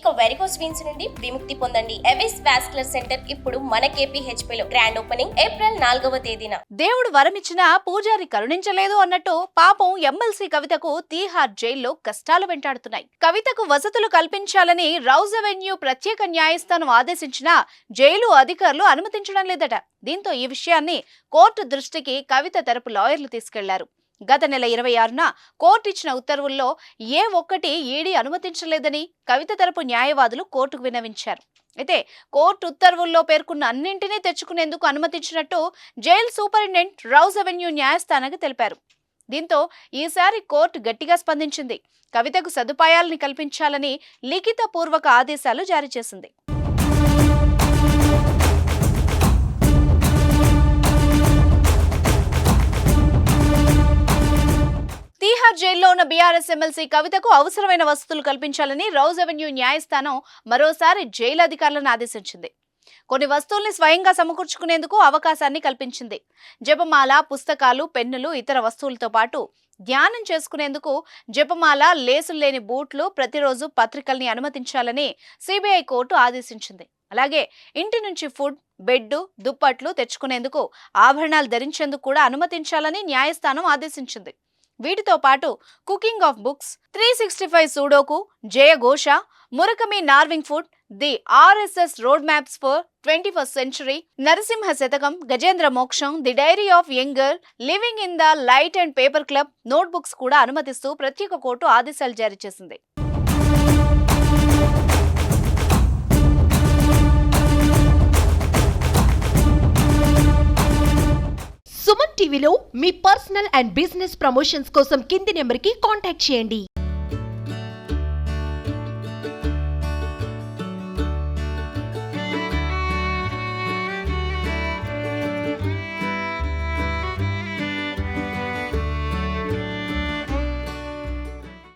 ఇక varicose veins నుండి విముక్తి పొందండి. ఎవిస్ వాస్కులర్ సెంటర్ ఇప్పుడు మన KPHP లో గ్రాండ్ ఓపెనింగ్ ఏప్రిల్ 4వ తేదీన. దేవుడు వరమిచ్చినా పూజారి కరుణించలేదు అన్నట్టు పాపం ఎమ్మెల్సీ కవితకు తీహార్ జైల్లో కష్టాలు వెంటాడుతున్నాయి. కవితకు వసతులు కల్పించాలని రౌజ్ అవెన్యూ ప్రత్యేక న్యాయస్థానం ఆదేశించినా జైలు అధికారులు అనుమతించడం లేదట. దీంతో ఈ విషయాన్ని కోర్టు దృష్టికి కవిత తరపు లాయర్లు తీసుకెళ్లారు. గత నెల 26న కోర్టు ఇచ్చిన ఉత్తర్వుల్లో ఏ ఒక్కటి ఈడీ అనుమతించలేదని కవిత తరపు న్యాయవాదులు కోర్టుకు విన్నవించారు. అయితే కోర్టు ఉత్తర్వుల్లో పేర్కొన్న అన్నింటినీ తెచ్చుకునేందుకు అనుమతించినట్టు జైలు సూపరింటెండెంట్ రౌజ్ అవెన్యూ న్యాయస్థానానికి తెలిపారు. దీంతో ఈసారి కోర్టు గట్టిగా స్పందించింది. కవితకు సదుపాయాలని కల్పించాలని లిఖిత పూర్వక ఆదేశాలు జారీ చేసింది. తీహార్ జైల్లో ఉన్న బీఆర్ఎస్ ఎమ్మెల్సీ కవితకు అవసరమైన వసతులు కల్పించాలని రౌజ్ అవెన్యూ న్యాయస్థానం మరోసారి జైలు అధికారులను ఆదేశించింది. కొన్ని వస్తువుల్ని స్వయంగా సమకూర్చుకునేందుకు అవకాశాన్ని కల్పించింది. జపమాల, పుస్తకాలు, పెన్నులు, ఇతర వస్తువులతో పాటు ధ్యానం చేసుకునేందుకు జపమాల, లేసులు లేని బూట్లు, ప్రతిరోజు పత్రికల్ని అనుమతించాలని సిబిఐ కోర్టు ఆదేశించింది. అలాగే ఇంటి నుంచి ఫుడ్, బెడ్, దుప్పట్లు తెచ్చుకునేందుకు, ఆభరణాలు ధరించేందుకు కూడా అనుమతించాలని న్యాయస్థానం ఆదేశించింది. వీటితో పాటు కుకింగ్ ఆఫ్ బుక్స్, 365 సూడోకు, జయఘోష, Murakami Norwegian wood, the RSS road maps for 21st century, Narasimha Shatakam, Gajendra Moksham, the diary of young girl, living in the light and paper club notebooks కూడా అనుమతిస్తూ ప్రత్యేక కోర్టు ఆదేశాలు జారీ చేసింది. సుమన్ టీవీలో మీ పర్సనల్ అండ్ బిజినెస్ ప్రమోషన్స్ కోసం కింది నెంబర్కి కాంటాక్ట్ చేయండి.